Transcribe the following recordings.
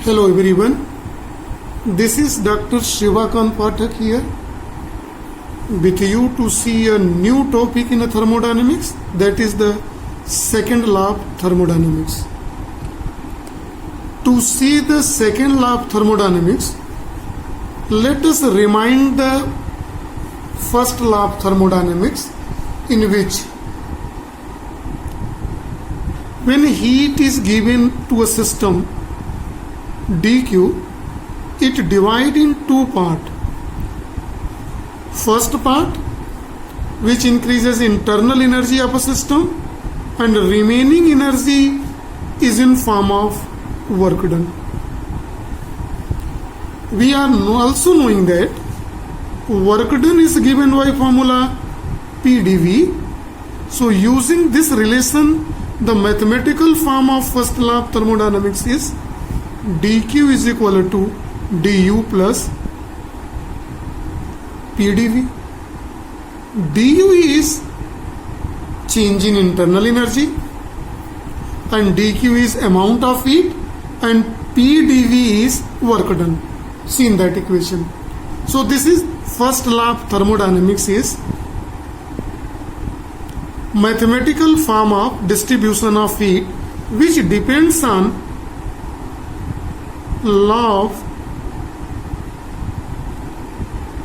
Hello everyone, this is Dr. Shivakant Pathak here with you to see a new topic in thermodynamics, that is the second law of thermodynamics. To see the second law of thermodynamics, let us remind the first law of thermodynamics, in which when heat is given to a system dq, it divides in two parts. First part, which increases internal energy of a system, and remaining energy is in form of work done. We are also knowing that work done is given by formula PdV. So using this relation, the mathematical form of first law of thermodynamics is dq is equal to du plus pdv. du is change in internal energy and dq is amount of heat and pdv is work done. See in that equation. So this is first law of thermodynamics, is mathematical form of distribution of heat which depends on law of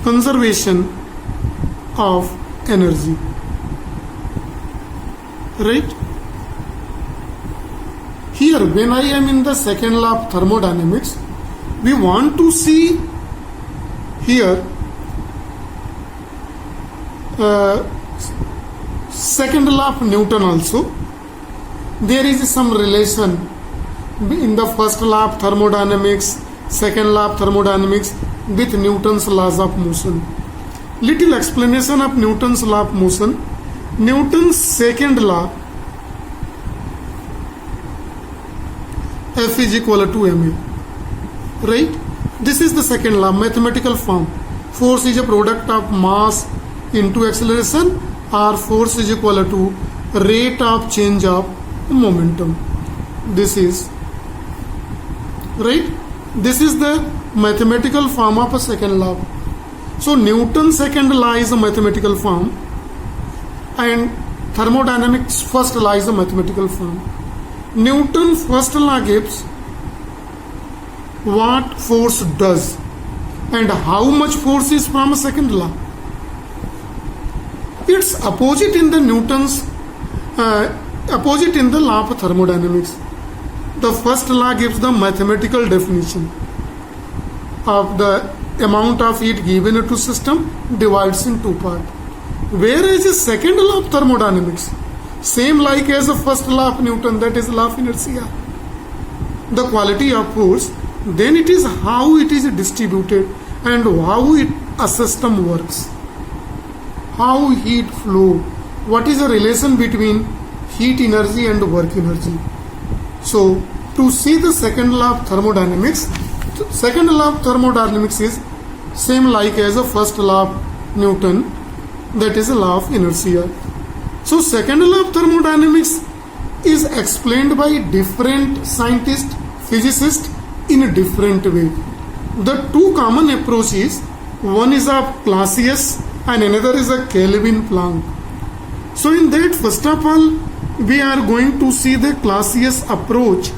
conservation of energy, right? Here when I am in the second law of thermodynamics, we want to see here second law of Newton also. There is some relation in the first law of thermodynamics, second law of thermodynamics with Newton's laws of motion. Little explanation of Newton's law of motion. Newton's second law, F is equal to ma, right? This is the second law, mathematical form. Force is a product of mass into acceleration, or force is equal to rate of change of momentum. This is right. This is the mathematical form of a second law. So Newton's second law is a mathematical form and thermodynamics first law is a mathematical form. Newton's first law gives what force does and how much force is from a second law. It's opposite in the Newton's opposite in the law of thermodynamics. The first law gives the mathematical definition of the amount of heat given to system, divides in two parts. Whereas the second law of thermodynamics, same like as the first law of Newton, that is law of inertia, the quality of force, then it is how it is distributed and how a system works, how heat flow, what is the relation between heat energy and work energy. So to see the second law of thermodynamics, second law of thermodynamics is same like as the first law of Newton, that is a law of inertia. So second law of thermodynamics is explained by different scientists, physicists in a different way. The two common approaches, one is of Clausius and another is a Kelvin Planck. So in that, first of all, we are going to see the Clausius approach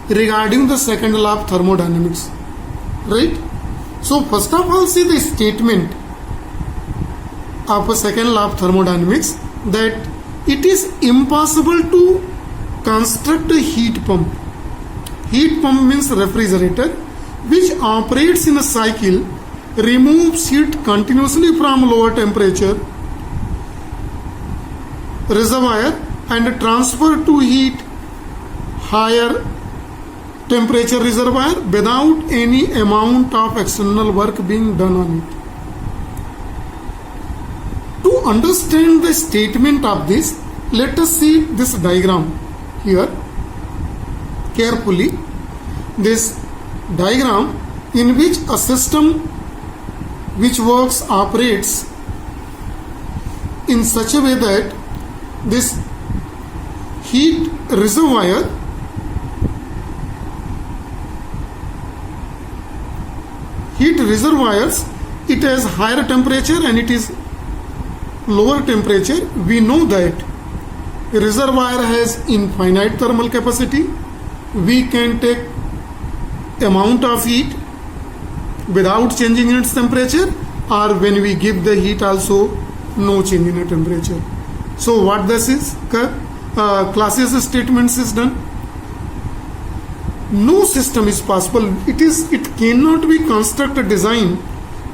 regarding the second law of thermodynamics, right? So first of all, see the statement of a second law of thermodynamics, that it is impossible to construct a heat pump. Heat pump means refrigerator, which operates in a cycle, removes heat continuously from lower temperature reservoir and transfer to heat higher temperature reservoir without any amount of external work being done on it. To understand the statement of this, let us see this diagram here carefully. This diagram in which a system which operates in such a way that this heat reservoir heat reservoirs, it has higher temperature and it is lower temperature. We know that a reservoir has infinite thermal capacity. We can take amount of heat without changing its temperature, or when we give the heat also no change in the temperature. So what this is, Clausius statements is done. No system is possible. It cannot be construct a design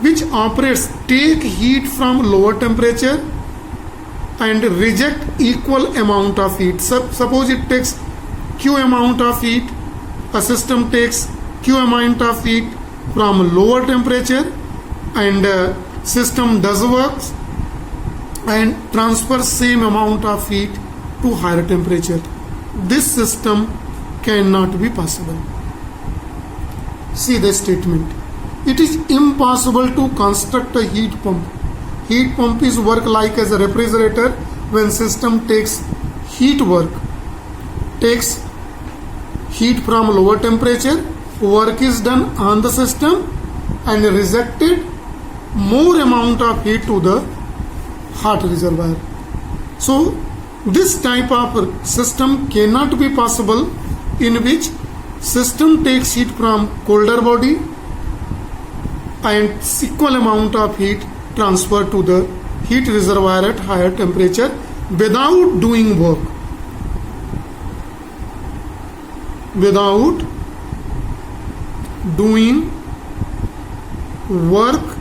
which operates take heat from lower temperature and reject equal amount of heat. Suppose it takes Q amount of heat, a system takes Q amount of heat from lower temperature, and system does works and transfers same amount of heat to higher temperature. This system cannot be possible. See the statement. It is impossible to construct a heat pump. Heat pump is work like as a refrigerator. When system takes heat from lower temperature, work is done on the system and rejected more amount of heat to the hot reservoir. So this type of system cannot be possible in which system takes heat from colder body and equal amount of heat transferred to the heat reservoir at higher temperature without doing work. Without doing work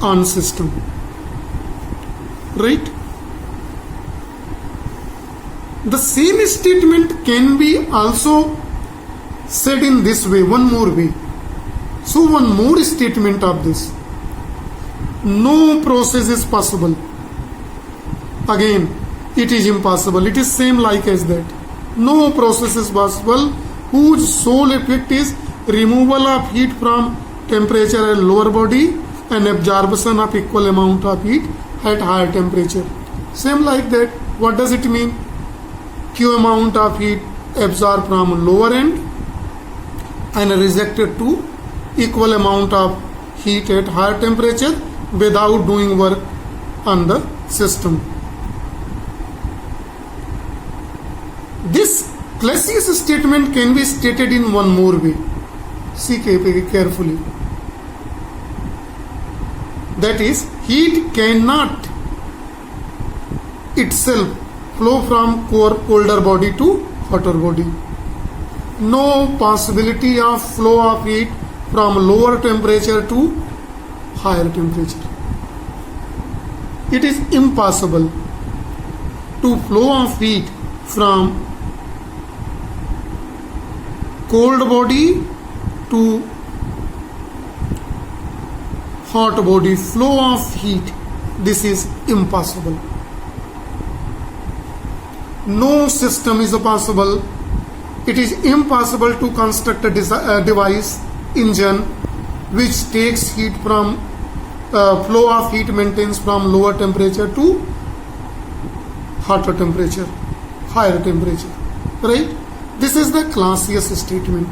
on system. Right? The same statement can be also said in this way, one more way. So one more statement of this. No process is possible. Again, it is impossible. It is same like as that. No process is possible whose sole effect is removal of heat from temperature at lower body and absorption of equal amount of heat at higher temperature. Same like that. What does it mean? Q amount of heat absorbed from lower end and rejected to equal amount of heat at higher temperature without doing work on the system. This Clausius statement can be stated in one more way. See carefully. That is, heat cannot itself flow from colder body to hotter body. No possibility of flow of heat from lower temperature to higher temperature. It is impossible to flow of heat from cold body to hot body. Flow of heat, this is impossible. No system is possible. It is impossible to construct a device, engine, which takes heat from flow of heat maintains from lower temperature to hotter temperature, higher temperature. Right? This is the Clausius statement.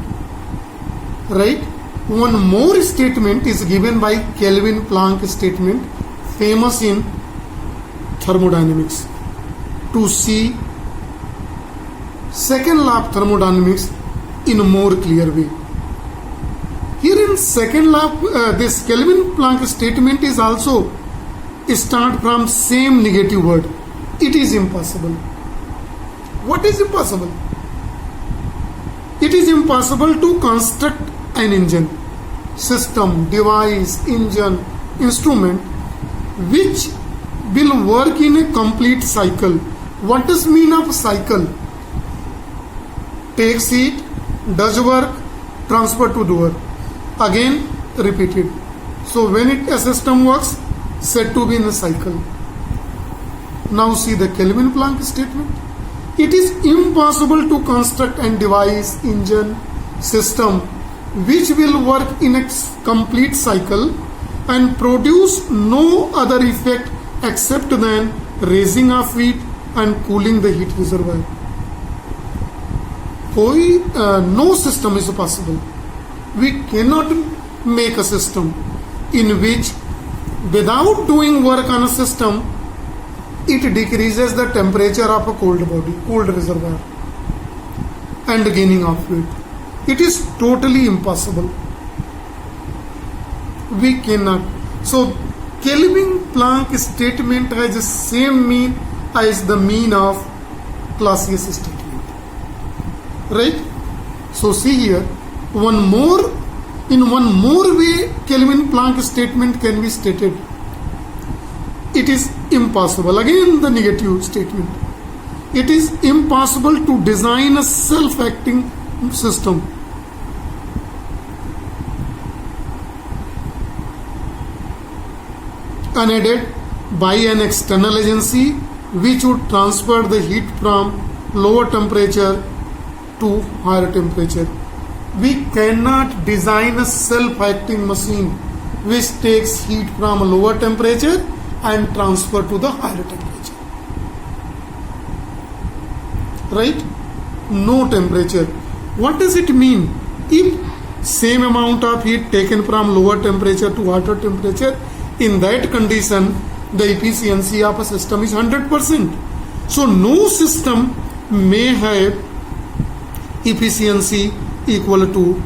Right? One more statement is given by Kelvin Planck statement, famous in thermodynamics, to see second law of thermodynamics in a more clear way. Here in second law, this Kelvin Planck statement is also start from same negative word. It is impossible. What is impossible? It is impossible to construct an engine, system, device, engine, instrument which will work in a complete cycle. What does mean of cycle? Takes heat, does work, transfer to doer. Again repeated. So when a system works, said to be in a cycle. Now see the Kelvin Planck statement. It is impossible to construct a device, engine, system which will work in a complete cycle and produce no other effect except then raising of heat and cooling the heat reservoir. No system is possible. We cannot make a system in which without doing work on a system, it decreases the temperature of a cold body, cold reservoir, and gaining of heat. It is totally impossible. We cannot. So Kelvin-Planck statement has the same mean as the mean of Clausius statement, right? So see here, in one more way Kelvin-Planck statement can be stated. It is impossible. Again the negative statement. It is impossible to design a self-acting system unaided by an external agency which would transfer the heat from lower temperature to higher temperature. We cannot design a self-acting machine which takes heat from a lower temperature and transfer to the higher temperature. Right? No temperature. What does it mean? If same amount of heat taken from lower temperature to higher temperature, in that condition the efficiency of a system is 100%. So no system may have efficiency equal to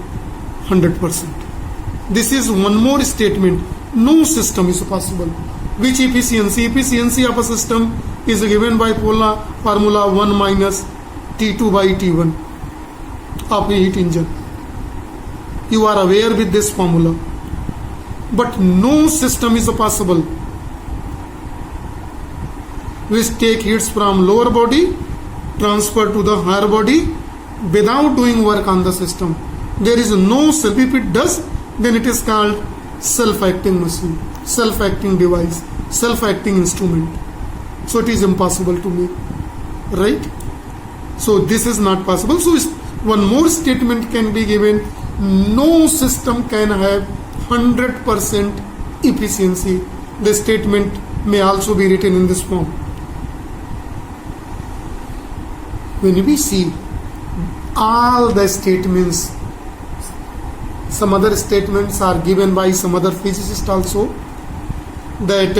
100%. This is one more statement. No system is possible. Which efficiency? Efficiency of a system is given by formula 1 minus T2 by T1 of a heat engine. You are aware with this formula. But no system is possible which take heats from lower body, transfer to the higher body without doing work on the system. There is no self. If it does, then it is called self-acting machine, self-acting device, self-acting instrument. So it is impossible to make, right? So this is not possible. So one more statement can be given. No system can have 100% efficiency. The statement may also be written in this form. When we see all the statements, some other statements are given by some other physicists also, that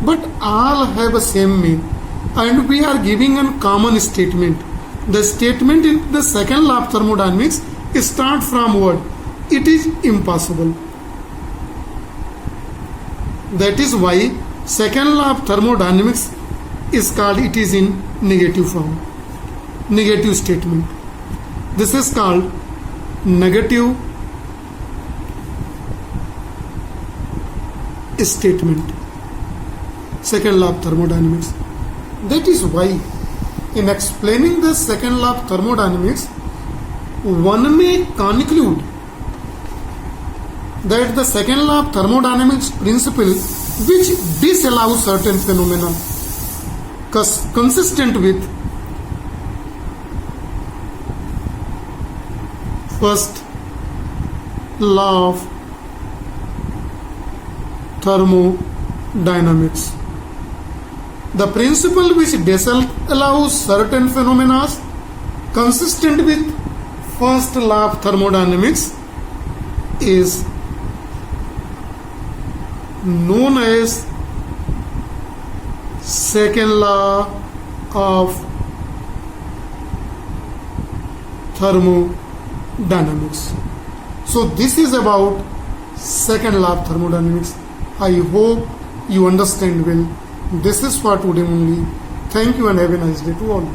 but all have a same mean, and we are giving a common statement. The statement in the second law of thermodynamics start from what? It is impossible. That is why second law of thermodynamics is called, it is in negative form, negative statement. This is called negative statement, second law of thermodynamics. That is why in explaining the second law of thermodynamics, one may conclude that the second law of thermodynamics principle which disallows certain phenomena consistent with first law of thermodynamics. The principle which disallows certain phenomena consistent with first law of thermodynamics is known as second law of thermodynamics. So this is about second law of thermodynamics. I hope you understand well. This is for today only. Thank you and have a nice day to all.